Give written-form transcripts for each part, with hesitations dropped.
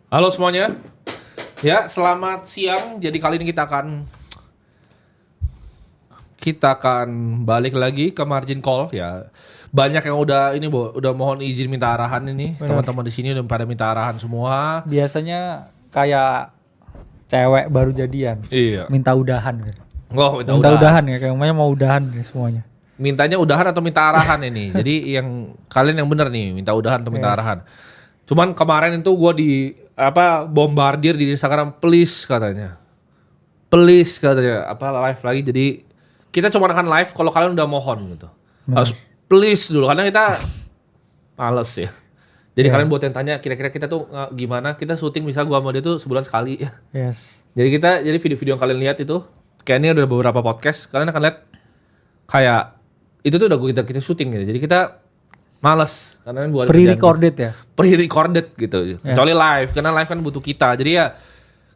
Halo semuanya. Ya, selamat siang. Jadi kali ini kita akan balik lagi ke margin call ya. Banyak yang udah mohon izin minta arahan ini. Bener. Teman-teman di sini udah pada minta arahan semua. Biasanya kayak cewek baru jadian, Iya. minta udahan. Oh, minta Minta udahan. udahan ya, kayak namanya mau udahan nih semuanya. Mintanya udahan atau minta arahan ini. Jadi yang kalian yang bener nih, minta udahan atau minta Yes. arahan. Cuman kemarin itu gue bombardir di Instagram, please katanya. Please katanya, live lagi. Jadi kita cuma akan live kalau kalian udah mohon gitu. Harus please dulu karena kita males ya. Jadi kalian buat yang tanya kira-kira kita tuh gimana? Kita syuting bisa gua sama dia tuh sebulan sekali. Yes. Jadi video-video yang kalian lihat itu kayak ini ada beberapa podcast, kalian akan lihat kayak itu tuh udah kita syuting gitu. Jadi kita males karena buat Pre-recorded ya. pre-recorded gitu. Kecuali live karena live kan butuh kita. Jadi ya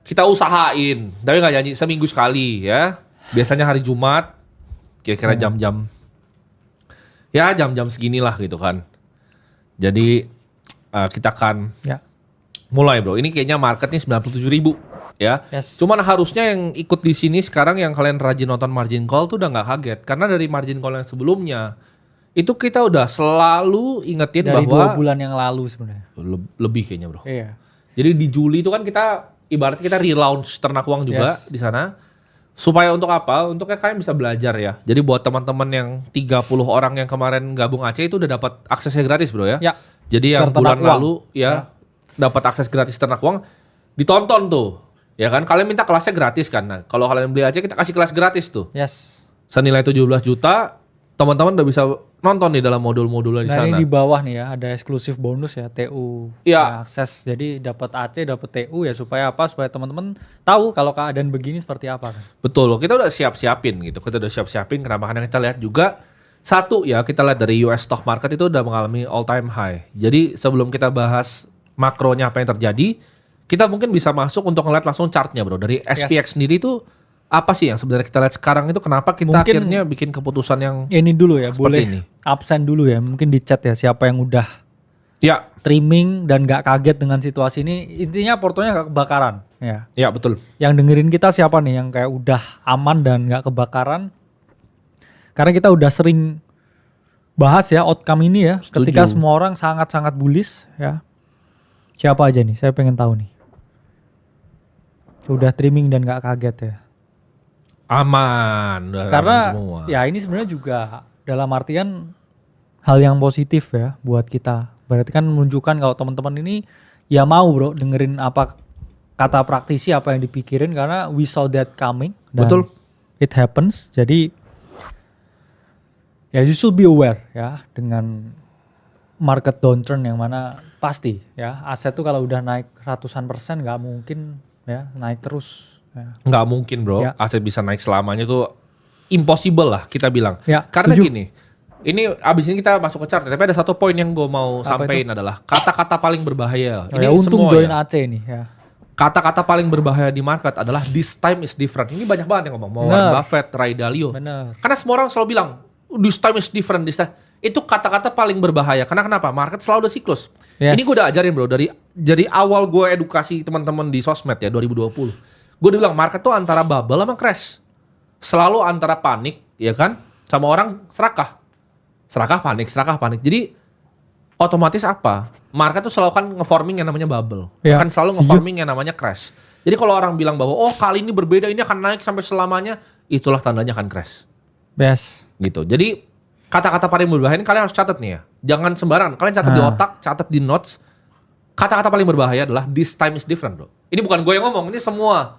kita usahain, tapi nggak janji seminggu sekali ya. Biasanya hari Jumat kira-kira jam-jam seginilah gitu kan. Jadi kita akan mulai bro. Ini kayaknya marketnya 97.000 ya. Yes. Cuman harusnya yang ikut di sini sekarang yang kalian rajin nonton margin call tuh udah nggak kaget karena dari margin call yang sebelumnya itu kita udah selalu ingetin Dari bahwa 2 bulan yang lalu sebenarnya. lebih kayaknya bro. Iya. Jadi di Juli itu kan kita ibaratnya kita relaunch Ternak Uang juga Yes. di sana. Supaya untuk apa? Untuk kalian bisa belajar ya. Jadi buat teman-teman yang 30 orang yang kemarin gabung Aceh itu udah dapat aksesnya gratis bro ya. Ya. Jadi yang Ternak bulan Uang. lalu ya dapat akses gratis Ternak Uang ditonton tuh. Ya kan kalian minta kelasnya gratis kan. Nah, kalau kalian beli Aceh kita kasih kelas gratis tuh. Yes. Senilai 17 juta, teman-teman udah bisa nonton nih dalam modul-modulnya di Nah, sana. ini di bawah nih ya, ada eksklusif bonus ya, TU. Iya. Akses. Jadi dapat AC, dapat TU ya supaya apa? Supaya teman-teman tahu kalau keadaan begini seperti apa kan. Betul, kita udah siap-siapin gitu. Kita udah siap-siapin kenapa? Karena kita lihat juga satu ya, kita lihat dari US stock market itu udah mengalami all time high. Jadi sebelum kita bahas makronya apa yang terjadi, kita mungkin bisa masuk untuk ngeliat langsung chartnya bro. Dari SPX sendiri itu apa sih yang sebenarnya kita lihat sekarang itu kenapa kita Mungkin akhirnya bikin keputusan yang Ini dulu ya, Seperti boleh ini. absen dulu ya. Mungkin di chat ya siapa yang udah ya streaming dan gak kaget dengan situasi ini. Intinya portonya gak kebakaran ya. ya betul. Yang dengerin kita siapa nih yang kayak udah aman dan gak kebakaran? Karena kita udah sering bahas ya outcome ini ya. Setuju. Ketika semua orang sangat-sangat bullish ya. Siapa aja nih? Saya pengen tahu nih. Udah streaming dan gak kaget ya. Aman. Udah Karena aman semua. ya ini sebenarnya juga dalam artian hal yang positif ya buat kita. Berarti kan menunjukkan kalau teman-teman ini ya mau bro dengerin apa kata praktisi, apa yang dipikirin karena we saw that coming. Dan Betul. It happens. Jadi ya you should be aware ya dengan market downturn yang mana pasti ya aset tuh kalau udah naik ratusan persen nggak mungkin ya naik terus. Ya. Nggak mungkin bro, Ya. aset bisa naik selamanya tuh impossible lah kita bilang. Ya, Karena setuju. gini, ini abis ini kita masuk ke chart, tapi ada satu poin yang gue mau Apa sampaikan adalah kata-kata paling berbahaya. Oh ya, untung semua join ya. AC nih ya. Kata-kata paling berbahaya di market adalah this time is different. Ini banyak banget yang ngomong, mau Warren Bener. Buffett, Ray Dalio. Bener. Karena semua orang selalu bilang this time is different, this time. Itu kata-kata paling berbahaya. Karena kenapa? Market selalu ada siklus. Yes. Ini gue udah ajarin bro, dari awal gue edukasi teman-teman di sosmed ya 2020. Gue udah bilang market tuh antara bubble sama crash. Selalu antara panik, ya kan? Sama orang serakah. Serakah, panik. Jadi otomatis apa? Market tuh selalu kan nge-forming yang namanya bubble. Ya, Akan selalu nge-forming yang namanya crash. Jadi kalau orang bilang bahwa oh kali ini berbeda, ini akan naik sampai selamanya, itulah tandanya akan crash. Yes. Gitu. Jadi kata-kata paling berbahaya ini kalian harus catat nih ya. Jangan sembarangan. Kalian catat di otak, catat di notes. Kata-kata paling berbahaya adalah this time is different bro. Ini bukan gue yang ngomong, ini semua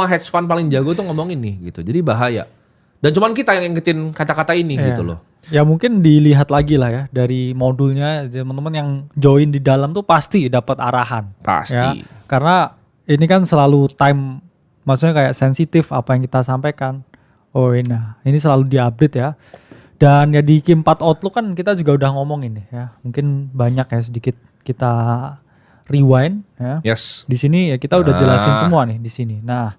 hedge fund paling jago tuh ngomong ini gitu. Jadi bahaya. Dan cuman kita yang ingetin kata-kata ini Iya. gitu loh. Ya mungkin dilihat lagi lah ya dari modulnya teman-teman yang join di dalam tuh pasti dapat arahan. Pasti. Ya, karena ini kan selalu time, maksudnya kayak sensitif apa yang kita sampaikan. Oh ini selalu diupdate ya. Dan ya di Q4 Outlook kan kita juga udah ngomongin ya. Mungkin banyak ya sedikit kita rewind ya. Yes. Di sini ya kita udah jelasin semua nih di sini. Nah,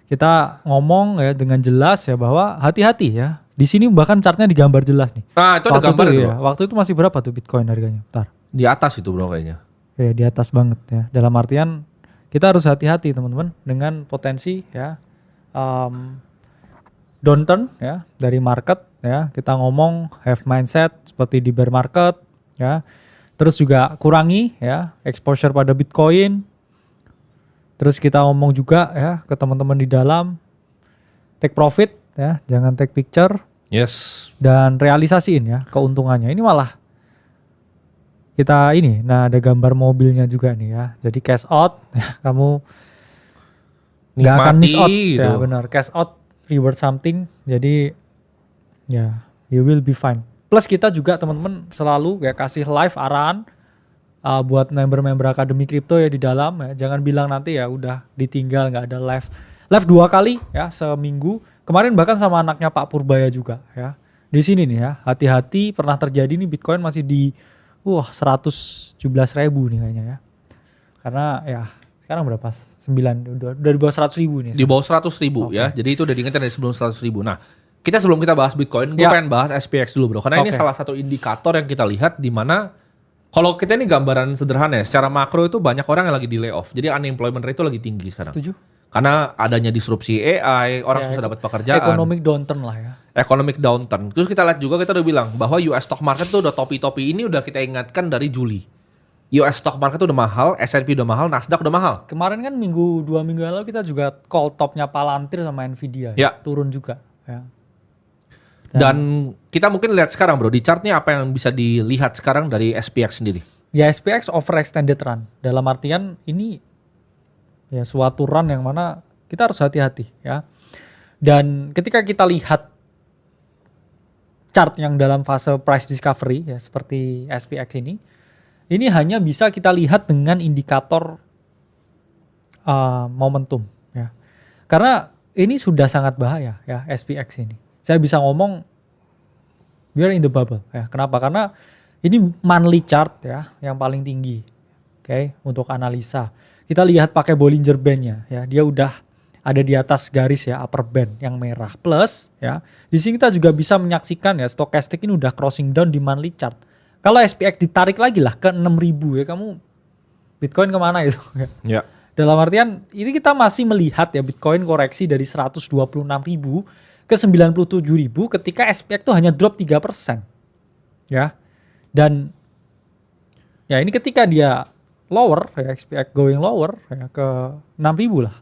kita ngomong ya dengan jelas ya bahwa hati-hati ya. Di sini bahkan chartnya digambar jelas nih. Nah, itu ada gambar itu, itu, ya, bro. waktu itu masih berapa tuh Bitcoin harganya? Bentar. Di atas itu bro kayaknya. Ya di atas banget ya. Dalam artian kita harus hati-hati teman-teman dengan potensi ya downturn ya dari market ya. Kita ngomong have mindset seperti di bear market ya. Terus juga kurangi ya exposure pada Bitcoin. Terus kita ngomong juga ya ke teman-teman di dalam take profit ya, jangan take picture. Yes. Dan realisasiin ya keuntungannya. Ini malah kita ini, nah ada gambar mobilnya juga nih ya. Jadi cash out, ya, kamu nggak akan miss out. Gitu. Ya benar, cash out reward something. Jadi ya you will be fine. Plus kita juga teman-teman selalu ya kasih live arahan buat member-member Akademi Kripto ya di dalam ya. Jangan bilang nanti ya udah ditinggal nggak ada live. Live 2 kali ya seminggu. Kemarin bahkan sama anaknya Pak Purbaya juga ya. Di sini nih ya, hati-hati pernah terjadi nih Bitcoin masih di 117.000 nih kayaknya ya. Karena ya sekarang berapa? 9 udah di bawah 100.000 nih. Di bawah 100.000 ya. Jadi itu udah diingatkan dari sebelum 100.000. Nah, sebelum kita bahas Bitcoin, gue pengen bahas SPX dulu bro. Karena ini salah satu indikator yang kita lihat di mana kalau kita ini gambaran sederhana ya, secara makro itu banyak orang yang lagi di layoff. Jadi unemployment rate itu lagi tinggi sekarang. Setuju. Karena adanya disrupsi AI, orang susah dapat pekerjaan. Economic downturn lah ya. Economic downturn. Terus kita lihat juga, kita udah bilang bahwa US stock market tuh udah topi-topi ini udah kita ingatkan dari Juli. US stock market tuh udah mahal, S&P udah mahal, Nasdaq udah mahal. Kemarin kan 2 minggu lalu kita juga call topnya Palantir sama Nvidia ya. Turun juga ya. Dan kita mungkin lihat sekarang bro, di chartnya apa yang bisa dilihat sekarang dari SPX sendiri? Ya SPX overextended run. Dalam artian ini ya suatu run yang mana kita harus hati-hati ya. Dan ketika kita lihat chart yang dalam fase price discovery ya seperti SPX ini hanya bisa kita lihat dengan indikator momentum ya. Karena ini sudah sangat bahaya ya SPX ini. Saya bisa ngomong we are in the bubble ya. Kenapa? Karena ini monthly chart ya yang paling tinggi. Oke, untuk analisa. Kita lihat pakai Bollinger Band-nya ya. Dia udah ada di atas garis ya upper band yang merah. Plus ya, di sini kita juga bisa menyaksikan ya stochastic ini udah crossing down di monthly chart. Kalau SPX ditarik lagi lah ke 6.000 ya, kamu Bitcoin kemana itu? Ya. Dalam artian ini kita masih melihat ya Bitcoin koreksi dari 126.000 ke 97.000 ketika SPX itu hanya drop 3%. Ya. Dan ya ini ketika dia lower ya SPX going lower ya ke 6.000 lah.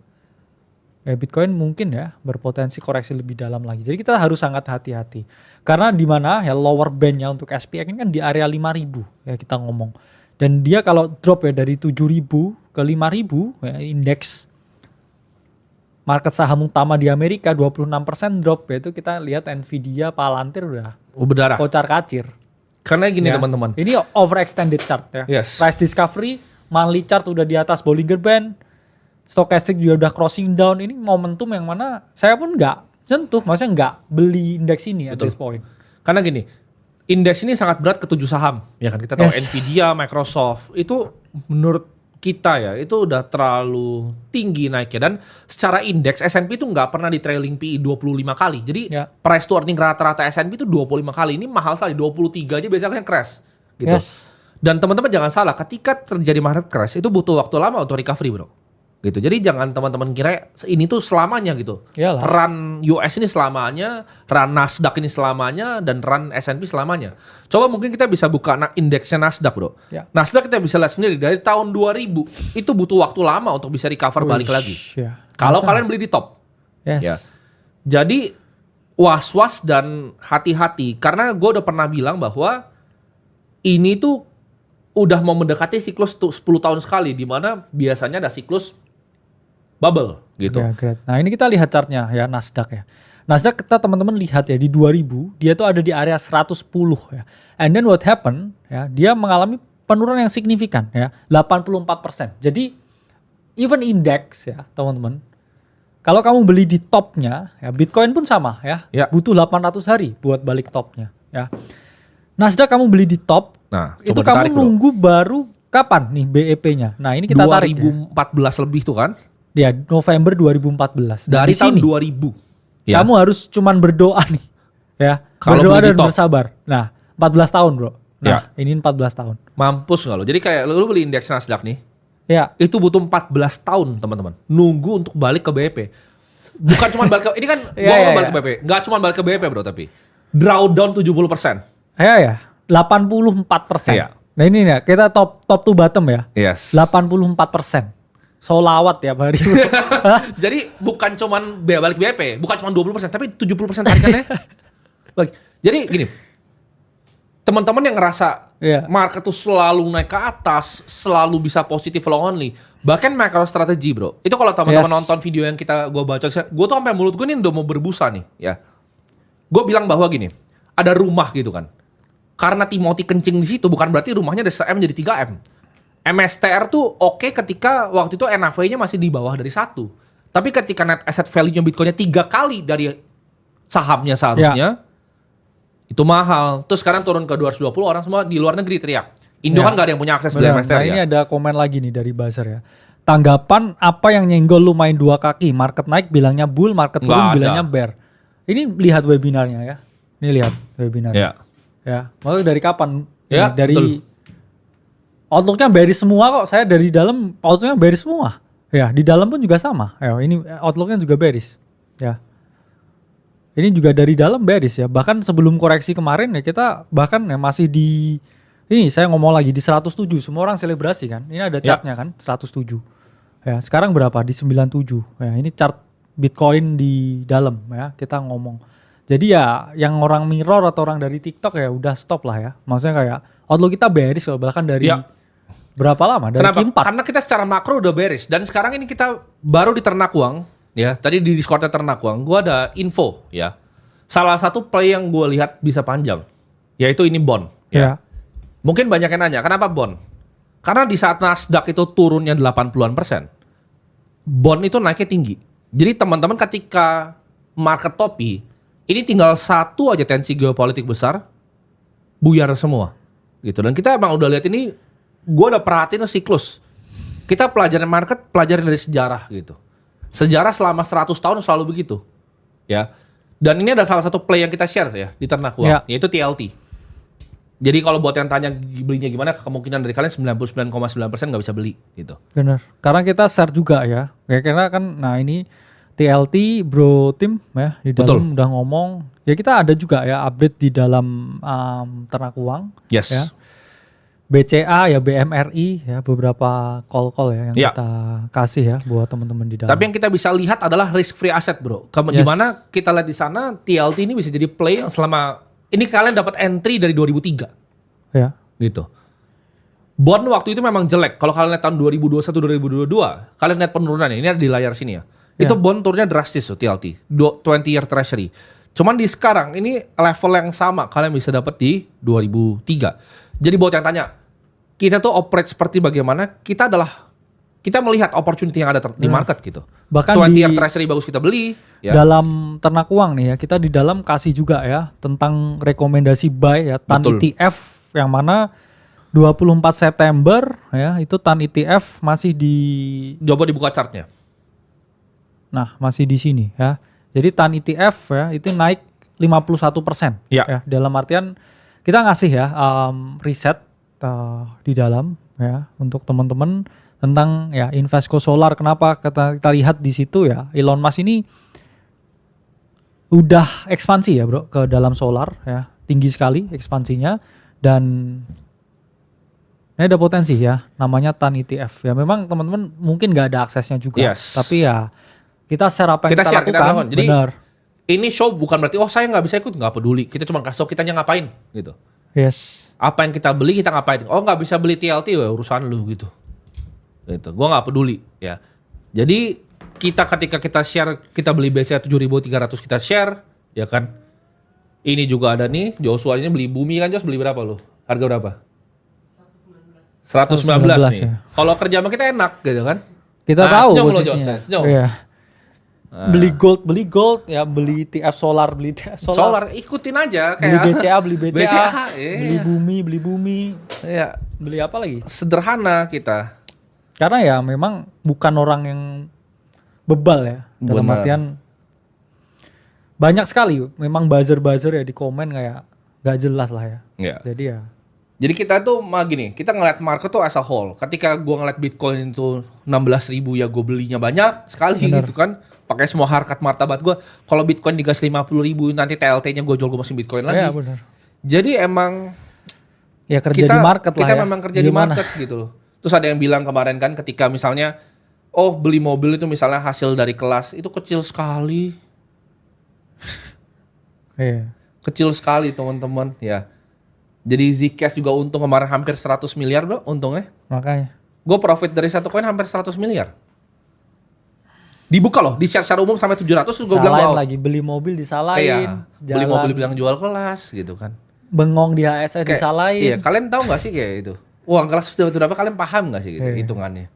Ya Bitcoin mungkin ya berpotensi koreksi lebih dalam lagi. Jadi kita harus sangat hati-hati. Karena di mana ya lower bandnya untuk SPX ini kan di area 5.000 ya kita ngomong. Dan dia kalau drop ya dari 7.000 ke 5.000 ya indeks market saham utama di Amerika 26% drop ya itu kita lihat Nvidia, Palantir udah berdarah. Kocar-kacir. Karena gini ya, teman-teman. Ini overextended chart ya. Yes. Price discovery, monthly chart udah di atas Bollinger Band. Stochastic juga udah crossing down. Ini momentum yang mana saya pun nggak sentuh. Maksudnya nggak beli indeks ini at this point. Karena gini, indeks ini sangat berat ke 7 saham. Ya kan kita tahu Nvidia, Microsoft. Itu menurut kita ya, itu udah terlalu tinggi naiknya. Dan secara indeks S&P itu nggak pernah di trailing PE 25 kali. Jadi price to earning rata-rata S&P itu 25 kali. Ini mahal sekali, 23 aja biasanya crash. Gitu. Dan teman-teman jangan salah, ketika terjadi market crash itu butuh waktu lama untuk recovery bro. Gitu. Jadi jangan teman-teman kira ini tuh selamanya gitu. Yalah. Run US ini selamanya, run Nasdaq ini selamanya, dan run S&P selamanya. Coba mungkin kita bisa buka indeksnya Nasdaq bro. Ya. Nasdaq kita bisa lihat sendiri dari tahun 2000 itu butuh waktu lama untuk bisa recover balik lagi. Ya. Kalau kalian beli di top. Yes. Ya. Jadi was-was dan hati-hati. Karena gue udah pernah bilang bahwa ini tuh udah mau mendekati siklus 10 tahun sekali. Di mana biasanya ada siklus bubble gitu. Ya, great. Nah ini kita lihat chartnya ya Nasdaq ya. Nasdaq kita teman-teman lihat ya di 2000 dia tuh ada di area 110 ya. And then what happened ya dia mengalami penurunan yang signifikan ya 84%. Jadi even index ya teman-teman. Kalau kamu beli di topnya ya Bitcoin pun sama ya. Butuh 800 hari buat balik topnya ya. Nasdaq kamu beli di top. Nah, itu kamu nunggu baru kapan nih BEP-nya? Nah ini kita 2014 tarik. 2014 lebih tuh kan? Ya November 2014. Dari tahun 2000. Kamu harus cuman berdoa nih. Ya. Kalau berdoa dan bersabar. Nah 14 tahun bro. Nah, ini 14 tahun. Mampus nggak lo? Jadi kayak lu beli indeks Nasdaq nih, Ya, itu butuh 14 tahun teman-teman. Nunggu untuk balik ke BEP. Bukan cuma balik ke, ini kan Iya, gua iya, balik iya. ke BEP. Nggak cuma balik ke BEP bro, tapi drawdown 70%. ya, 84%. Iya. Nah ini ya, kita top to bottom ya. Yes. 84%. Solawat tiap hari. Jadi bukan cuman balik BEP, bukan cuma 20%, tapi 70% tarikannya. Balik. Jadi gini, teman-teman yang ngerasa Iya. market tuh selalu naik ke atas, selalu bisa positif long only, bahkan macro strategi bro. Itu kalau teman-teman Yes. nonton video yang gue baca, gue tuh sampai mulut gue ini udah mau berbusa nih, ya. Gue bilang bahwa gini, ada rumah gitu kan. Karena Timothy kencing di situ, bukan berarti rumahnya dari 1M jadi 3M. MSTR tuh oke ketika waktu itu NAV-nya masih di bawah dari 1. Tapi ketika net asset value-nya Bitcoin-nya 3 kali dari sahamnya seharusnya, itu mahal. Terus sekarang turun ke 220, orang semua di luar negeri teriak. Indo Ya. kan gak ada yang punya akses beli Benar. MSTR Nah ya. ini ada komen lagi nih dari Buzzer ya. Tanggapan apa yang nyenggol lu main dua kaki? Market naik bilangnya bull, market Nggak turun ada. bilangnya bear. Ini lihat webinarnya ya. Ini lihat webinarnya. Ya. Ya, maksudnya dari kapan? Ya, Ini dari betul. outlooknya bearish semua kok. Saya dari dalam outlooknya bearish semua. Ya, di dalam pun juga sama. Ya, ini outlooknya juga bearish. Ya. Ini juga dari dalam bearish ya. Bahkan sebelum koreksi kemarin ya kita bahkan ya masih di ini saya ngomong lagi di 107. Semua orang selebrasi kan. Ini ada chartnya kan 107. Ya, sekarang berapa? Di 97. Ya, ini chart Bitcoin di dalam ya. Kita ngomong. Jadi ya yang orang mirror atau orang dari TikTok ya udah stop lah ya. Maksudnya kayak outlook kita bearish kalau bahkan dari Ya. berapa lama? Dari Kenapa? Q4. Karena kita secara makro udah bearish. Dan sekarang ini kita baru di ternak uang. Ya, tadi di Discord-nya ternak uang, gue ada info ya. Salah satu play yang gue lihat bisa panjang. Yaitu ini bond. Ya. Mungkin banyak yang nanya, kenapa bond? Karena di saat Nasdaq itu turunnya 80-an%, bond itu naiknya tinggi. Jadi teman-teman ketika market topi, ini tinggal satu aja tensi geopolitik besar, buyar semua. Gitu. Dan kita emang udah lihat ini, gue udah perhatiin siklus. Kita pelajarin market, pelajarin dari sejarah gitu. Sejarah selama 100 tahun selalu begitu. Ya. Dan ini ada salah satu play yang kita share ya di ternak uang, Ya. yaitu TLT. Jadi kalau buat yang tanya belinya gimana, kemungkinan dari kalian 99,9% nggak bisa beli gitu. Bener. Karena kita share juga ya. Karena kan nah ini TLT Bro Tim ya di dalam Betul. udah ngomong. Ya kita ada juga ya update di dalam ternak uang. Yes. Ya. BCA ya BMRI ya beberapa call ya yang Ya. kita kasih ya buat teman-teman di dalam. Tapi yang kita bisa lihat adalah risk free asset bro. Yes. Dimana kita lihat di sana TLT ini bisa jadi play yang selama ini kalian dapat entry dari 2003 ya. gitu. Bond waktu itu memang jelek. Kalau kalian lihat tahun 2021-2022, kalian lihat penurunan ini ada di layar sini ya. Itu bond turunnya drastis tuh TLT, 20 year treasury. Cuman di sekarang ini level yang sama kalian bisa dapat di 2003. Jadi buat yang tanya, kita tuh operate seperti bagaimana? Kita melihat opportunity yang ada di market gitu. Bahkan 20 di year treasury bagus kita beli. Ya. dalam ternak uang nih ya kita di dalam kasih juga ya tentang rekomendasi buy ya TAN Betul. ETF yang mana 24 September ya itu TAN ETF masih di Coba dibuka chartnya. nah masih di sini ya. Jadi TAN ETF ya itu naik 51%. Ya. Dalam artian kita ngasih ya riset di dalam ya untuk teman-teman tentang ya Invesco Solar. Kenapa kita lihat di situ ya Elon Musk ini udah ekspansi ya bro ke dalam solar ya tinggi sekali ekspansinya dan ini ada potensi ya namanya TAN ETF ya memang teman-teman mungkin nggak ada aksesnya juga Yes. tapi ya kita share apa yang Kita kita, share, kita lakukan lakukan. Jadi, benar Ini show bukan berarti saya nggak bisa ikut, nggak peduli. Kita cuma kasih tau kitanya ngapain gitu. yes Apa yang kita beli kita ngapain? Oh nggak bisa beli TLT, ya urusan lu gitu. Gitu. Gua nggak peduli ya. Jadi ketika kita share, kita beli BCA 7.300 kita share, ya kan? Ini juga ada nih, Joshua ini beli bumi kan, Jos beli berapa lu? Harga berapa? 119 nih. ya. Kalau kerja sama kita enak gitu kan? kita Nah, tahu senyum lo, posisinya Jos, senyum. iya. Beli gold ya beli TF solar beli TF solar, Solar ikutin aja beli kayak BCA beli BCA, BCA, beli bumi ya, beli apa lagi sederhana kita. karena ya memang bukan orang yang bebal ya dalam Benar. artian banyak sekali memang buzzer ya di komen kayak gak jelas lah ya Ya. jadi ya Jadi kita tuh gini, kita ngeliat market tuh as a whole. Ketika gua ngeliat Bitcoin itu 16.000 ya gue belinya banyak sekali Bener. gitu kan. Pakai semua harkat martabat gua. Kalau Bitcoin digas 50.000 nanti TLT-nya gue jual gue masih Bitcoin lagi. Ya benar. Jadi emang Ya kerja di market lah kita ya. memang kerja di Gimana? market gitu loh. Terus ada yang bilang kemarin kan ketika misalnya beli mobil itu misalnya hasil dari kelas itu kecil sekali. Iya. Kecil sekali teman-teman ya. Jadi Zcash juga untung kemarin hampir 100 miliar bro untungnya. Makanya. Gue profit dari satu koin hampir 100 miliar. Dibuka loh, di share secara umum sampai 700 terus gue bilang Salahin wow. lagi beli mobil disalahin. Iya, beli Jalan mobil bilang jual kelas gitu kan. bengong di HSS Kayak, disalahin. iya, kalian tahu gak sih kayak itu? Uang kelas sudah berapa kalian paham gak sih gitu Iya. hitungannya?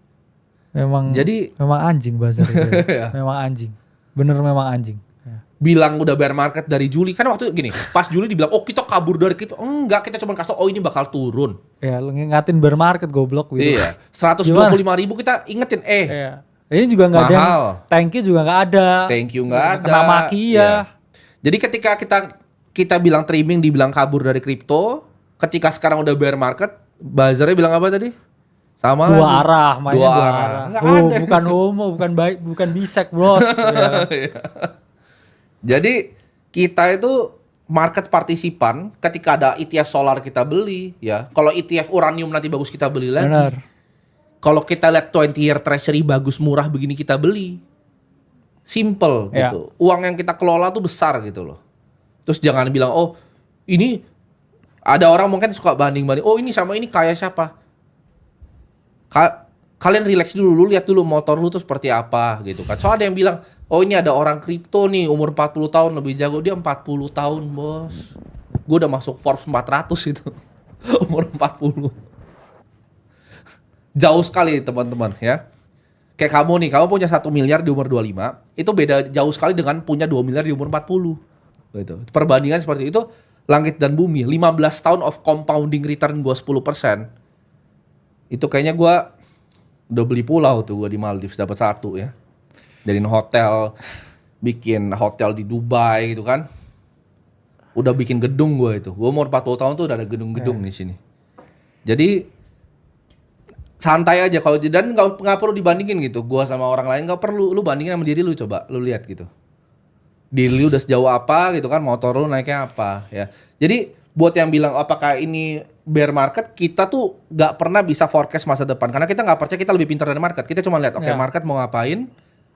Memang Jadi- memang anjing bahasa itu. Iya. Memang anjing. Bener memang anjing. Ya. Bilang udah bear market dari Juli kan waktu gini, pas Juli dibilang kita kabur dari kripto. Enggak, kita cuma kasih ini bakal turun. Ya lu ngingatin bear market goblok gitu. Iya, 125.000 kita ingetin Iya. Ini juga nggak ada yang, mahal. thank you juga nggak ada. Thank you nggak ada. Kena maki ya. Iya. Jadi ketika kita bilang trimming dibilang kabur dari kripto, ketika sekarang udah bear market, buzzernya bilang apa tadi? Sama Dua lagi. arah, mainnya Dua dua arah. arah. Nggak Oh, ada. bukan homo, bukan baik, bukan bisek, bros. Ya. Jadi kita itu market partisipan ketika ada ETF solar kita beli ya. Kalau ETF uranium nanti bagus kita beli lagi. Benar. Kalau kita lihat 20-year treasury bagus murah begini kita beli. Simple Ya. gitu. Uang yang kita kelola tuh besar gitu loh. Terus jangan bilang ini ada orang mungkin suka banding-banding. Ini sama ini kayak siapa? Kalian relax dulu, lu lihat dulu motor lu tuh seperti apa gitu kan. Soalnya ada yang bilang, ini ada orang kripto nih umur 40 tahun lebih jago. Dia 40 tahun, bos. Gue udah masuk Forbes 400 itu. Umur 40. Jauh sekali teman-teman ya. Kayak kamu nih, kamu punya 1 miliar di umur 25. Itu beda jauh sekali dengan punya 2 miliar di umur 40. Gitu. Perbandingan seperti itu, langit dan bumi. 15 tahun of compounding return gue 10%. Itu kayaknya gue udah beli pulau tuh gue di Maldives dapat 1 ya. Jadiin hotel, bikin hotel di Dubai gitu kan. Udah bikin gedung gue itu. Gue umur 40 tahun tuh udah ada gedung-gedung di sini. Jadi santai aja kalau dan nggak perlu dibandingin gitu. Gue sama orang lain nggak perlu. Lu bandingin sama diri lu coba, lu lihat gitu. Diri lu udah sejauh apa gitu kan, motor lu naiknya apa ya. Jadi buat yang bilang apakah ini bear market, kita tuh nggak pernah bisa forecast masa depan karena kita nggak percaya kita lebih pintar dari market. Kita cuma lihat Ya. market mau ngapain,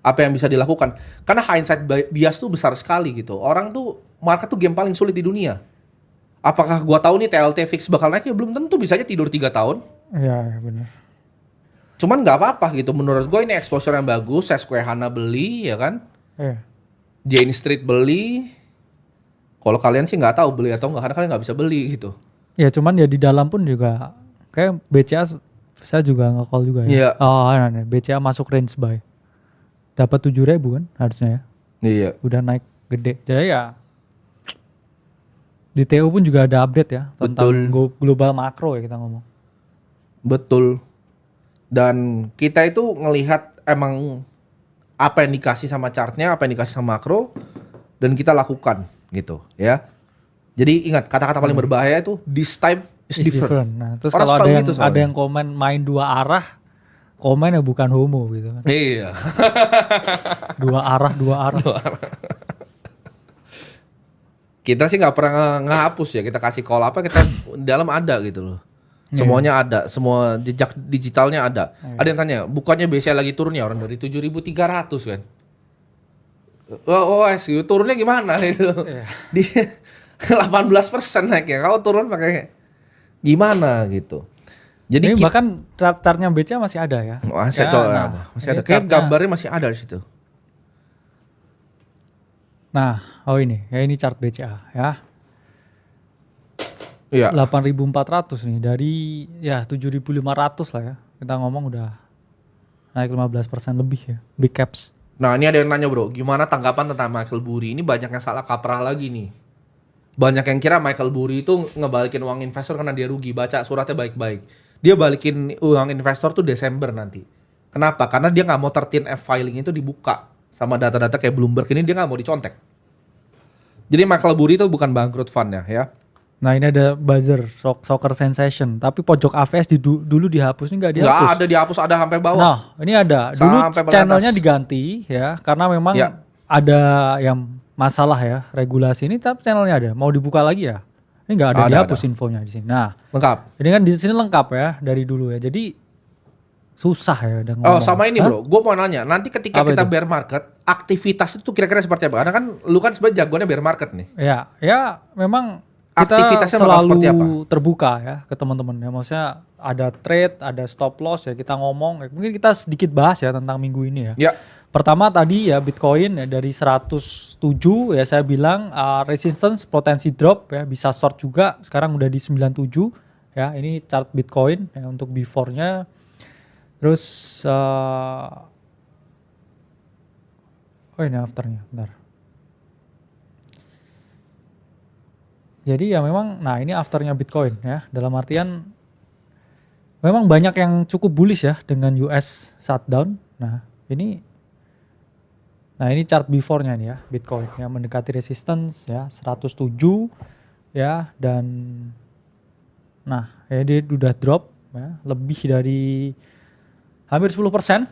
apa yang bisa dilakukan. Karena hindsight bias tuh besar sekali gitu. Orang tuh market tuh game paling sulit di dunia. Apakah gua tahu nih TLT fix bakal naik? Ya belum tentu, bisa aja tidur 3 tahun. Iya, benar. Cuman nggak apa-apa gitu. Menurut gue ini exposure yang bagus. Susquehanna beli ya kan. Iya. Jane Street beli. Kalau kalian sih nggak tahu beli atau nggak, karena kalian nggak bisa beli gitu. Ya cuman ya di dalam pun juga kayak BCA saya juga nge-call juga ya. Iya. Oh, nah, BCA masuk range buy. Dapat 7.000 kan harusnya ya. Iya. Udah naik gede. Jadi ya di TU pun juga ada update ya tentang global makro ya kita ngomong. Betul. Dan kita itu ngelihat emang apa yang dikasih sama chartnya, apa yang dikasih sama makro, dan kita lakukan gitu ya. Jadi ingat kata-kata paling berbahaya itu this time is Is different. different. Nah, terus Orang kalau suka ada yang begitu soalnya. ada yang komen main dua arah, komen ya bukan homo gitu kan. Iya. Dua arah. Kita sih nggak pernah ngehapus ya, kita kasih call apa kita di dalam ada gitu loh. Semuanya ada, semua jejak digitalnya ada. Ada yang tanya, bukannya BCA lagi turun ya orang dari 7.300 kan? Turunnya gimana itu? Di 18% naiknya. Kalau turun pakai gimana gitu. Jadi Ini bahkan chartnya BCA masih ada ya. masih Ya, coba nah, masih ini ada. Kayak chartnya- gambarnya masih ada di situ. Nah, ini ini chart BCA ya. Iya. 8.400 nih dari ya 7.500 lah ya. Kita ngomong udah naik 15% lebih ya. Big caps. Nah ini ada yang nanya bro, gimana tanggapan tentang Michael Burry? Ini banyak yang salah kaprah lagi nih. Banyak yang kira Michael Burry itu ngebalikin uang investor karena dia rugi. Baca suratnya baik-baik. Dia balikin uang investor tuh Desember nanti. Kenapa? Karena dia nggak mau 13F filing itu dibuka sama data-data kayak Bloomberg ini, dia nggak mau dicontek. Jadi Michael Burry itu bukan bangkrut fund ya. Nah ini ada buzzer soccer sensation, tapi pojok AVS dulu dihapus, ini nggak dihapus. Nggak ada dihapus, ada sampai bawah. Nah ini ada. Dulu Sampai channelnya beratas. diganti ya, karena memang Ya. ada yang masalah ya regulasi ini, tapi channelnya ada. Mau dibuka lagi ya? Ini nggak ada, dihapus infonya di sini. Nah Lengkap. ini kan di sini lengkap ya dari dulu ya. Jadi susah ya udah Oh ngomong. sama ini Hah? bro, gue mau nanya, nanti ketika Apa kita itu? bear market, aktivitas itu kira-kira seperti apa? Karena kan lu kan sebenarnya jagoannya bear market nih. Ya memang kita Aktivitasnya bakal selalu seperti apa? terbuka ya ke teman-teman ya. Maksudnya ada trade, ada stop loss ya, kita ngomong. Mungkin kita sedikit bahas ya tentang minggu ini ya. Ya. Pertama tadi ya Bitcoin ya dari 107 ya saya bilang resistance potensi drop ya, bisa short juga, sekarang udah di 97 ya. Ini chart Bitcoin ya untuk before-nya. Terus oh ini afternya, bentar. Jadi ya memang, nah ini afternya Bitcoin ya, dalam artian memang banyak yang cukup bullish ya dengan US shutdown. Nah ini chart before-nya nih ya, Bitcoin yang mendekati resistance ya 107 ya, dan nah ya dia udah drop ya lebih dari hampir 10%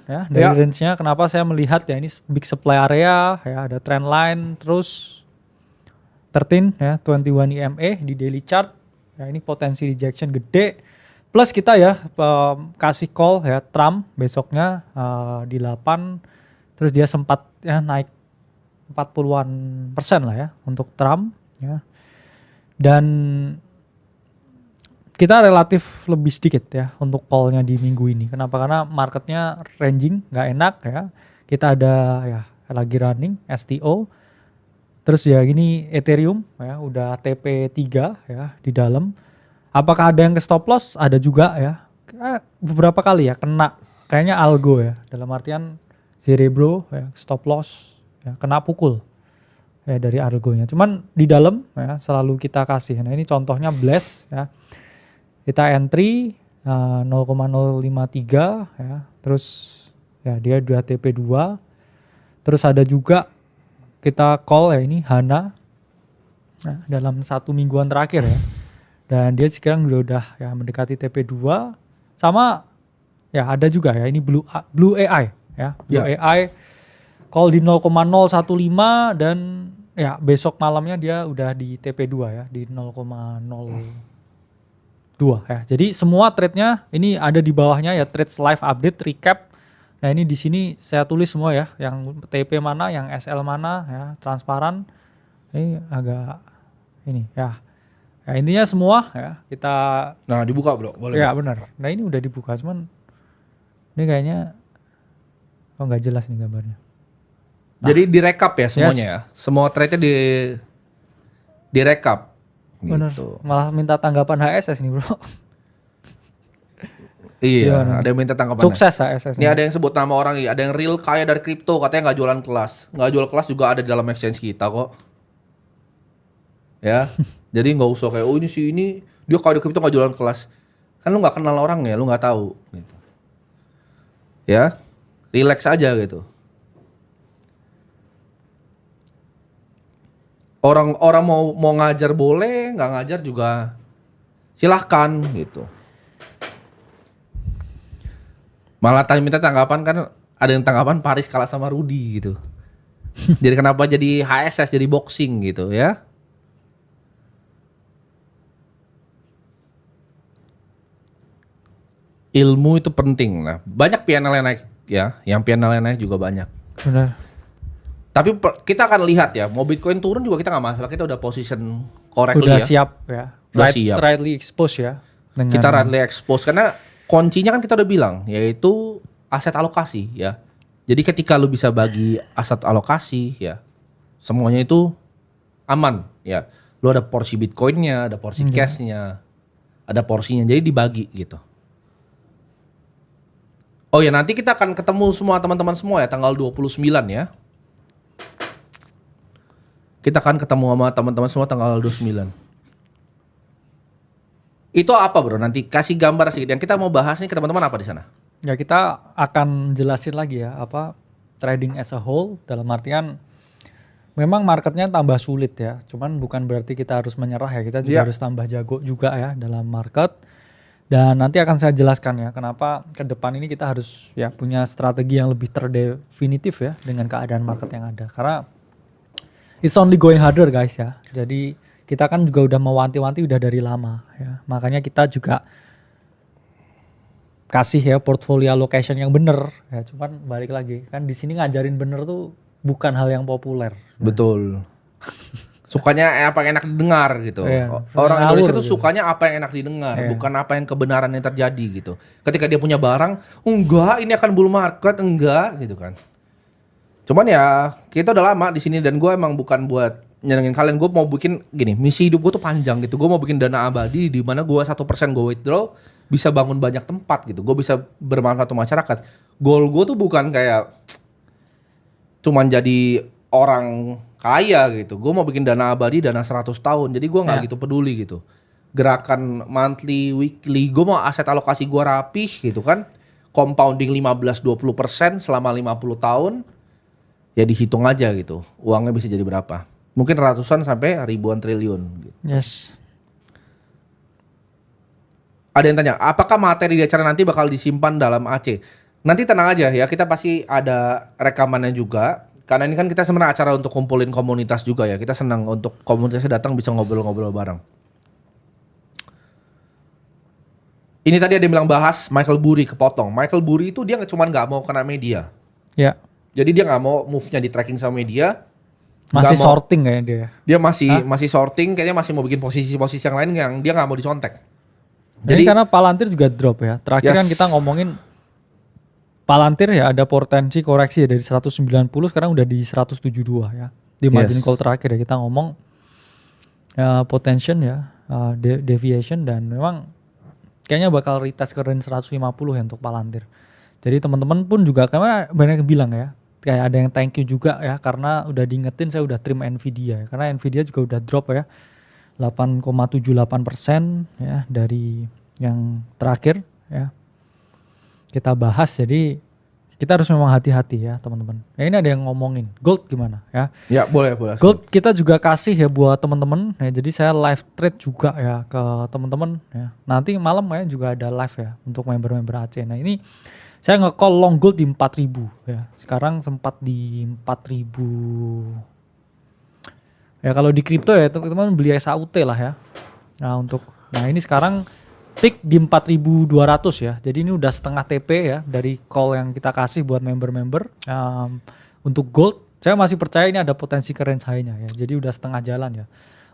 ya dari range-nya. Kenapa saya melihat ya ini big supply area ya, ada trend line terus 13 ya 21 EMA di daily chart ya, ini potensi rejection gede, plus kita ya kasih call ya Trump besoknya di 8, terus dia sempat ya naik 40% lah ya untuk Trump ya, dan kita relatif lebih sedikit ya untuk call-nya di minggu ini. Kenapa? Karena marketnya ranging, nggak enak ya. Kita ada ya lagi running STO. Terus ya gini Ethereum ya udah TP3 ya di dalam. Apakah ada yang ke stop loss? Ada juga ya. Beberapa kali ya kena kayaknya algo ya. Dalam artian Cerebro ya stop loss ya, kena pukul ya dari algonya. Cuman di dalam ya selalu kita kasih. Nah ini contohnya Blast ya. Kita entry 0,053 ya. Terus ya dia udah TP2. Terus ada juga kita call ya ini Hana dalam 1 mingguan terakhir ya. Dan dia sekarang udah ya mendekati TP2. Sama ya ada juga ya ini Blue AI ya. Blue AI call di 0,015 dan ya besok malamnya dia udah di TP2 ya di 0,02 ya. Jadi semua trade-nya ini ada di bawahnya ya, trades live update recap. Nah ini di sini saya tulis semua ya, yang TP mana, yang SL mana ya, transparan. Ini agak ini ya. Ya intinya semua ya kita. Nah dibuka bro, boleh. Ya benar. Nah ini udah dibuka, cuman ini kayaknya nggak jelas nih gambarnya. Nah, jadi direkap ya semuanya ya, semua trade-nya direkap. Bener. Gitu. Malah minta tanggapan HSS nih bro. Iya, Gimana? ada yang minta tanggapan. Sukses HSS. Ini ada yang sebut nama orang, ada yang real kaya dari kripto, katanya nggak jualan kelas. Nggak jual kelas juga ada di dalam exchange kita kok. Ya, jadi nggak usah kayak oh ini sih ini dia kaya dari kripto nggak jualan kelas. Kan lu nggak kenal orangnya, lu nggak tahu. Gitu. Ya, relax aja gitu. Orang mau ngajar boleh, nggak ngajar juga silahkan gitu. Malah minta tanggapan kan ada yang tanggapan Paris kalah sama Rudy gitu. Jadi kenapa jadi HSS jadi boxing gitu ya? Ilmu itu penting lah. Banyak PNL yang naik ya, yang PNL yang naik juga banyak. Benar. Tapi kita akan lihat ya, mau Bitcoin turun juga kita nggak masalah, kita udah position correctly Udah ya. siap ya. Udah siap. Rightly expose ya. Dengan Kita rightly expose karena kuncinya kan kita udah bilang yaitu aset alokasi ya. Jadi ketika lu bisa bagi aset alokasi ya, semuanya itu aman ya. Lu ada porsi Bitcoinnya, ada porsi cashnya, ada porsinya, jadi dibagi gitu. Oh ya nanti kita akan ketemu semua teman-teman semua ya tanggal 29 ya. Kita akan ketemu sama teman-teman semua tanggal 29. Itu apa bro? Nanti kasih gambar sedikit. Yang kita mau bahas nih ke teman-teman apa di sana? Ya kita akan jelasin lagi ya apa trading as a whole, dalam artian memang marketnya tambah sulit ya. Cuman bukan berarti kita harus menyerah ya. Kita juga Iya. harus tambah jago juga ya dalam market. Dan nanti akan saya jelaskan ya kenapa ke depan ini kita harus ya punya strategi yang lebih terdefinitif ya dengan keadaan market yang ada. Karena it's only going harder guys ya. Jadi kita kan juga udah mewanti-wanti udah dari lama ya. Makanya kita juga kasih ya portfolio allocation yang bener ya. Cuman balik lagi kan di sini ngajarin bener tuh bukan hal yang populer. Betul. Sukanya apa yang enak didengar gitu. Iya, Orang ngawur Indonesia tuh gitu. sukanya apa yang enak didengar, Iya. bukan apa yang kebenaran yang terjadi gitu. Ketika dia punya barang, enggak ini akan bull market, enggak gitu kan. Cuman ya kita udah lama di sini dan gue emang bukan buat nyenengin kalian. Gue mau bikin gini, misi hidup gue tuh panjang gitu. Gue mau bikin dana abadi di mana gue 1% gue withdraw bisa bangun banyak tempat gitu. Gue bisa bermanfaat untuk masyarakat. Goal gue tuh bukan kayak cuman jadi orang kaya gitu. Gue mau bikin dana abadi, dana 100 tahun. Jadi gue nggak Ya. gitu peduli gitu. Gerakan monthly, weekly, gue mau aset alokasi gue rapih gitu kan. Compounding 15-20% selama 50 tahun. Ya dihitung aja gitu. Uangnya bisa jadi berapa. Mungkin ratusan sampai ribuan triliun. Gitu. Yes. Ada yang tanya, apakah materi di acara nanti bakal disimpan dalam AC? Nanti tenang aja ya, kita pasti ada rekamannya juga. Karena ini kan kita sebenarnya acara untuk kumpulin komunitas juga ya. Kita senang untuk komunitasnya datang bisa ngobrol-ngobrol bareng. Ini tadi ada yang bilang bahas Michael Burry kepotong. Michael Burry itu dia cuma nggak mau kena media. Ya. Jadi dia nggak mau move-nya di tracking sama media. Masih Nggak mau- sorting kayaknya dia. Dia masih sorting, kayaknya masih mau bikin posisi-posisi yang lain yang dia nggak mau dicontek. Jadi karena Palantir juga drop ya. Terakhir Yes. kan kita ngomongin Palantir ya ada potensi koreksi ya dari 190 sekarang udah di 172 ya. Di margin Yes. call terakhir ya kita ngomong potential ya, deviation dan memang kayaknya bakal retest ke range 150 ya untuk Palantir. Jadi teman-teman pun juga karena banyak yang bilang ya, kayak ada yang thank you juga ya karena udah diingetin saya udah trim Nvidia ya. Karena Nvidia juga udah drop ya 8,78% ya dari yang terakhir ya. Kita bahas jadi kita harus memang hati-hati ya teman-teman. Ya ini ada yang ngomongin gold gimana ya. Ya boleh. Gold kita juga kasih ya buat teman-teman ya. Jadi saya live trade juga ya ke teman-teman ya. Nanti malam ya juga ada live ya untuk member-member AC. Nah ini saya nge-call long gold di 4.000 ya. Sekarang sempat di 4.000. Ya kalau di kripto ya teman-teman beli SAUT lah ya. Nah ini sekarang peak di 4.200 ya. Jadi ini udah setengah TP ya dari call yang kita kasih buat member-member. Untuk gold, saya masih percaya ini ada potensi ke range high-nya ya. Jadi udah setengah jalan ya.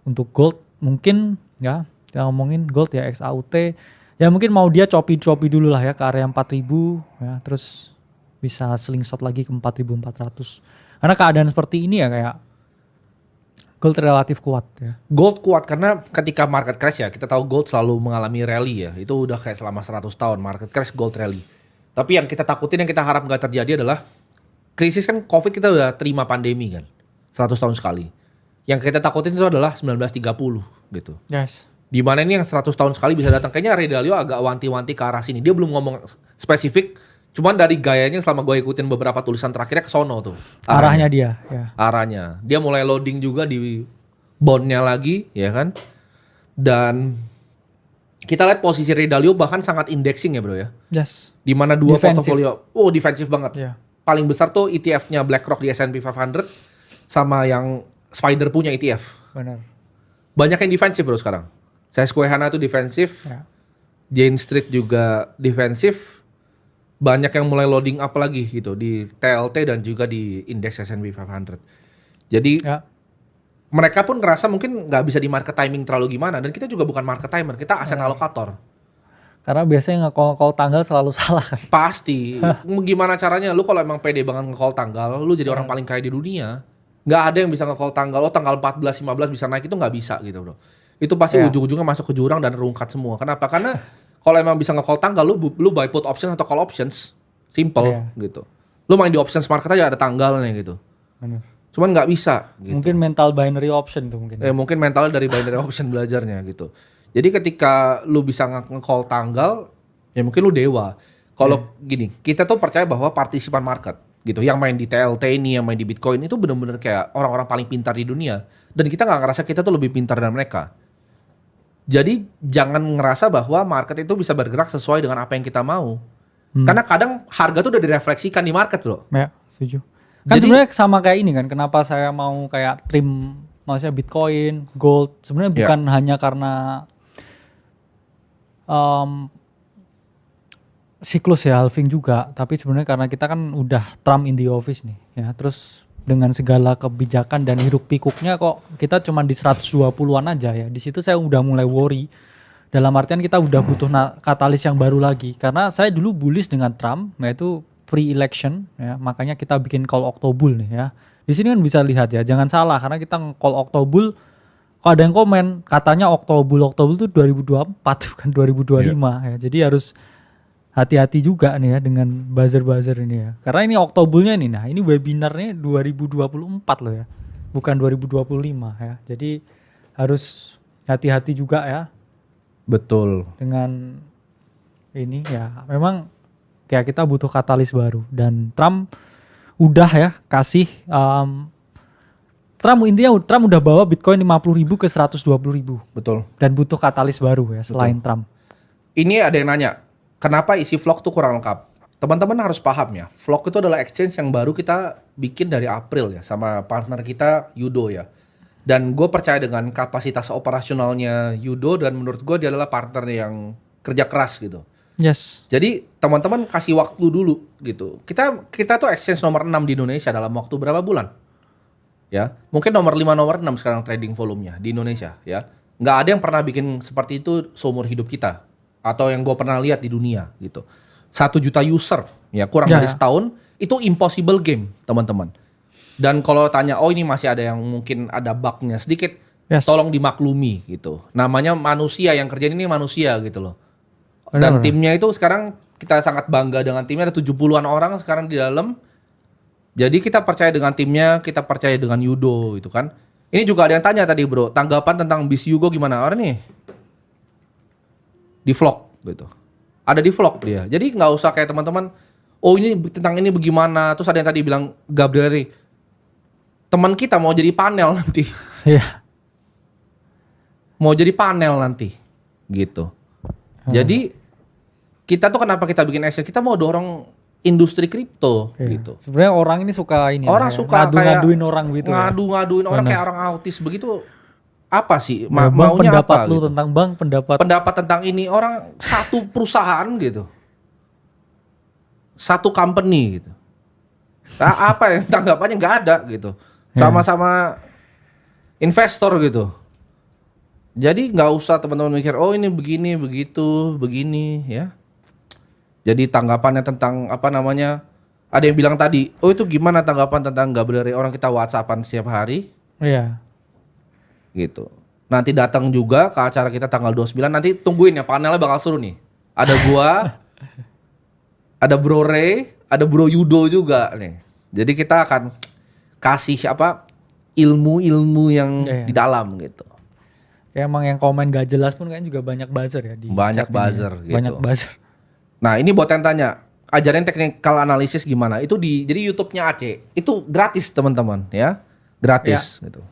Untuk gold mungkin ya, kita ngomongin gold ya XAUT. Ya mungkin mau dia choppy dulu lah ya ke area 4.000 ya. Terus bisa slingshot lagi ke 4.400. Karena keadaan seperti ini ya kayak gold relatif kuat ya. Gold kuat karena ketika market crash ya, kita tahu gold selalu mengalami rally ya. Itu udah kayak selama 100 tahun market crash gold rally. Tapi yang kita takutin, yang kita harap nggak terjadi adalah krisis kan COVID kita udah terima pandemi kan. 100 tahun sekali. Yang kita takutin itu adalah 1930 gitu. Yes. Di mana ini yang 100 tahun sekali bisa datang. Kayaknya Ray Dalio agak wanti-wanti ke arah sini. Dia belum ngomong spesifik, cuman dari gayanya selama gue ikutin beberapa tulisan terakhirnya ke sono tuh. Arahnya dia ya. Arahnya. Dia mulai loading juga di bondnya lagi, ya kan? Dan kita lihat posisi Ray Dalio bahkan sangat indexing ya bro ya. Yes. Di mana dua Defensive. portofolio, defensif banget. Ya. Paling besar tuh ETF-nya BlackRock di S&P 500 sama yang Spider punya ETF. Benar. Banyak yang defensif bro sekarang. Saya Susquehanna tuh defensif. Ya. Jane Street juga defensif. Banyak yang mulai loading up lagi gitu di TLT dan juga di indeks S&P 500. Jadi Ya. mereka pun ngerasa mungkin nggak bisa di market timing terlalu gimana. Dan kita juga bukan market timer, kita aset alokator. Karena biasanya nge-call tanggal selalu salah kan. Pasti. Gimana caranya? Lu kalau emang pede banget nge-call tanggal, lu jadi orang paling kaya di dunia. Nggak ada yang bisa nge-call tanggal. Tanggal 14, 15 bisa naik, itu nggak bisa gitu bro. Itu pasti Ya. ujung-ujungnya masuk ke jurang dan rungkat semua. Kenapa? Karena kalau emang bisa nge-call tanggal, lu buy put option atau call options. Simple Ya. gitu. Lu main di options market aja ada tanggalnya gitu. Benar. Cuman nggak bisa gitu. Mungkin mental binary option tuh mungkin. Mungkin mentalnya dari binary option belajarnya gitu. Jadi ketika lu bisa nge-call tanggal, ya mungkin lu dewa. Kalau gini, kita tuh percaya bahwa partisipan market gitu. Yang main di TLT ini, yang main di Bitcoin itu bener-bener kayak orang-orang paling pintar di dunia. Dan kita nggak ngerasa kita tuh lebih pintar dari mereka. Jadi jangan ngerasa bahwa market itu bisa bergerak sesuai dengan apa yang kita mau. Karena kadang harga tuh udah direfleksikan di market bro. Ya, setuju. Kan Jadi- sebenarnya sama kayak ini kan, kenapa saya mau kayak trim maksudnya Bitcoin, gold, sebenarnya Ya. bukan hanya karena siklus ya halving juga, tapi sebenarnya karena kita kan udah Trump in the office nih ya. Terus dengan segala kebijakan dan hiruk pikuknya kok kita cuma di 120-an aja ya. Di situ saya udah mulai worry. Dalam artian kita udah butuh katalis yang baru lagi. Karena saya dulu bullish dengan Trump, yaitu pre-election ya. Makanya kita bikin call October nih ya. Di sini kan bisa lihat ya, jangan salah karena kita call October. Kalau ada yang komen katanya Oktober itu 2024 bukan 2025 ya. Jadi harus hati-hati juga nih ya dengan buzzer-buzzer ini ya. Karena ini Oktobernya nih, nah ini webinarnya 2024 loh ya. Bukan 2025 ya. Jadi harus hati-hati juga ya Betul. dengan ini ya. Memang kayak kita butuh katalis baru dan Trump udah ya kasih Trump udah bawa Bitcoin 50.000 ke 120.000 Betul. dan butuh katalis baru ya selain Trump. Ini ada yang nanya, kenapa isi vlog tuh kurang lengkap? Teman-teman harus paham ya, vlog itu adalah exchange yang baru kita bikin dari April ya, sama partner kita Yudo ya. Dan gue percaya dengan kapasitas operasionalnya Yudo dan menurut gue dia adalah partner yang kerja keras gitu. Yes. Jadi teman-teman kasih waktu dulu gitu. Kita tuh exchange nomor 6 di Indonesia dalam waktu berapa bulan? Ya, mungkin nomor 5 nomor 6 sekarang trading volumenya di Indonesia ya. Nggak ada yang pernah bikin seperti itu seumur hidup kita atau yang gue pernah lihat di dunia gitu. 1 juta user ya kurang Ya, dari ya. setahun itu impossible game teman-teman. Dan kalau tanya oh ini masih ada yang mungkin ada bugnya sedikit, Yes. tolong dimaklumi gitu. Namanya manusia yang kerjain ini manusia gitu loh. Benar, Dan benar. timnya itu sekarang kita sangat bangga dengan timnya, ada 70-an orang sekarang di dalam. Jadi kita percaya dengan timnya, kita percaya dengan Yudo gitu kan. Ini juga ada yang tanya tadi bro, tanggapan tentang bis Yugo gimana? Orang nih di vlog gitu. Ada di vlog dia. Jadi nggak usah kayak teman-teman, oh ini tentang ini bagaimana. Terus ada yang tadi bilang Gabriel, teman kita mau jadi panel nanti. Iya. Mau jadi panel nanti gitu. Jadi kita tuh kenapa kita bikin exchange? Kita mau dorong industri kripto Iya. gitu. Sebenarnya orang ini suka ini. Orang ya, suka ngadu-ngaduin kayak orang gitu. Ya. ngadu-ngaduin orang Benar. kayak orang autis begitu. Apa sih? Bang, Maunya pendapat apa? lu Gitu. tentang bang pendapat. Pendapat tentang ini orang satu perusahaan gitu. Satu company gitu. Nah, apa yang tanggapannya nggak ada gitu. Sama-sama investor gitu. Jadi nggak usah teman-teman mikir, oh ini begini, begitu, begini ya. Jadi tanggapannya tentang apa namanya, ada yang bilang tadi, oh itu gimana tanggapan tentang Gabriel Ray? Orang kita WhatsAppan setiap hari Iya. gitu. Nanti datang juga ke acara kita tanggal 29, nanti tungguin ya panelnya bakal seru nih. Ada gua, ada Bro Ray, ada Bro Yudo juga nih. Jadi kita akan kasih apa ilmu-ilmu yang Iya, iya. di dalam gitu. Ya, emang yang komen gak jelas pun kan juga banyak buzzer ya di Banyak chat ini buzzer ya. gitu. Banyak buzzer. Nah ini buat yang tanya, ajarin technical analysis gimana? Itu jadi YouTube-nya Aceh, itu gratis teman-teman ya, gratis gitu.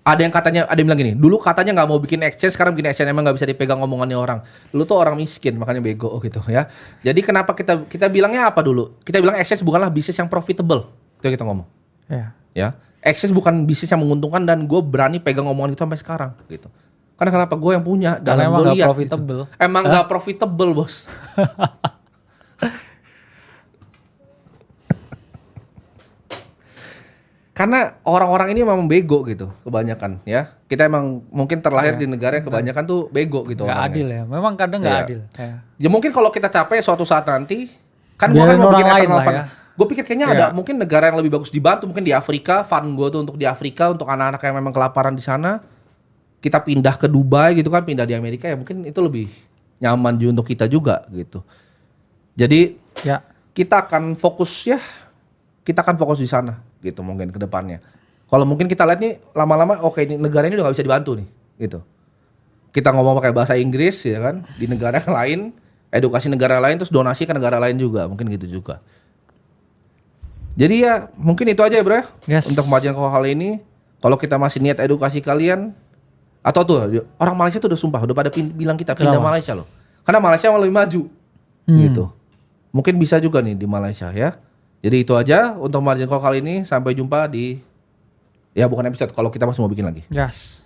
Ada yang katanya, ada yang bilang gini, dulu katanya nggak mau bikin exchange, sekarang bikin exchange emang nggak bisa dipegang omongannya orang. Lu tuh orang miskin makanya bego gitu ya. Jadi kenapa kita bilangnya apa dulu? Kita bilang exchange bukanlah bisnis yang profitable, itu yang kita ngomong. Ya. Ya, exchange bukan bisnis yang menguntungkan dan gue berani pegang omongan itu sampai sekarang gitu. Karena kenapa gue yang punya Karena dan emang gue nggak lihat profitable. gitu. Emang nggak profitable bos. Karena orang-orang ini memang bego gitu kebanyakan ya. Kita emang mungkin terlahir di negara yang kebanyakan tuh bego gitu. Nggak orangnya. adil ya. Memang kadang nggak Iya. adil. Ya. Ya mungkin kalau kita capek suatu saat nanti kan gue kan Biarin mau orang bikin lain eternal lah fund. ya. Gue pikir kayaknya Iya. ada mungkin negara yang lebih bagus dibantu, mungkin di Afrika, fund gue tuh untuk di Afrika untuk anak-anak yang memang kelaparan di sana. Kita pindah ke Dubai gitu kan, pindah di Amerika ya mungkin itu lebih nyaman juga untuk kita juga gitu. Jadi Ya. kita akan fokus ya, kita akan fokus di sana gitu mungkin ke depannya. Kalau mungkin kita lihat nih lama-lama oke ini negara ini udah gak bisa dibantu nih gitu. Kita ngomong pakai bahasa Inggris ya kan, di negara yang lain edukasi negara lain terus donasi ke negara lain juga, mungkin gitu juga. Jadi ya mungkin itu aja ya bro ya. Yes. Untuk pembagian hal ini. Kalau kita masih niat edukasi kalian, atau tuh orang Malaysia tuh udah sumpah udah pada bilang kita pindah Kenapa? Malaysia loh. Karena Malaysia lebih maju. Gitu. Mungkin bisa juga nih di Malaysia ya. Jadi itu aja untuk pembagian kali ini. Sampai jumpa di, ya bukan episode, kalau kita masih mau bikin lagi. Yes.